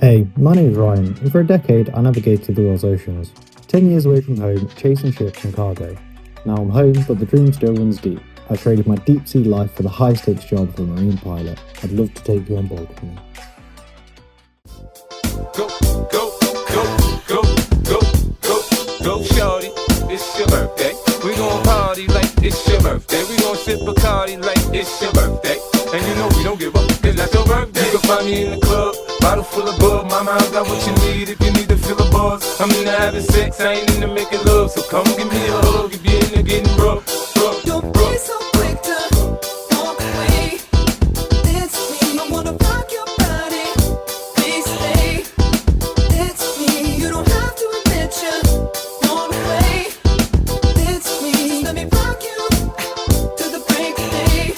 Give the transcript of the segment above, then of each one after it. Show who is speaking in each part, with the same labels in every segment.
Speaker 1: Hey, my name's Ryan, and for a decade I navigated the world's oceans. 10 years away from home, chasing ships and cargo. Now I'm home, but the dream still runs deep. I traded my deep sea life for the high stakes job of a marine pilot. I'd love to take you on board with me.
Speaker 2: Go, go, go, go, go, go, go, shorty, it's your birthday. We gon' party like it's your birthday. We gon' sip Bacardi like it's your birthday. And you know we don't give up, cause that's your birthday. You can find me in the club, bottle full of bub. Mama, I got what you need if you need to fill a buzz. I'm into having sex, I ain't into making love. So come give me a hug if you're into getting rough.
Speaker 3: Don't be so quick to walk away. It's me. I wanna rock your body. Please stay. It's me. You don't have to admit you want away. It's me. Let me rock you to the break of day.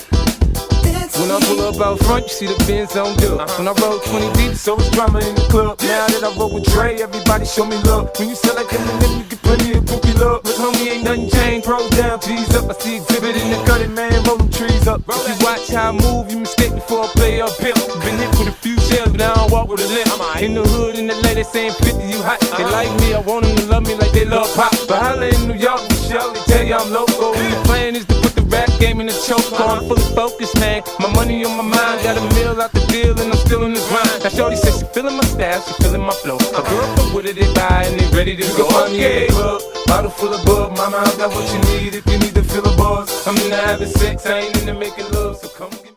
Speaker 3: It's
Speaker 2: When I pull up out front, you see the Benz on dub. When I roll 20 deep, so it's drama in the club. Now that I roll with Dre, everybody show me love. When you sell like Eminem, you get plenty of groupie love. But homie, ain't nothing changed. Pros down, G's up. I see exhibit in the cutting, man, rolling trees up. If you watch how I move, you mistake before I play uphill. Been hit with a few shells, but I don't walk with a limp. In the hood, in the lady saying 50, you hot. They like me, I want them to love me like they love pop. But holla in New York, Michelle, they tell you I'm local. And the plan is to put the rap game in the choke. I'm fully focused, man. My money on my mind, got a meal out the deal, and I'm still in the grind. Now shorty says she feeling my style, she feeling my flow. A girl from Wooded, they buy and they ready to go. I'm in the club, bottle full of bub. Mama, I got what you need if you need to fill a buzz. I'm into having sex, I ain't into making love, so come get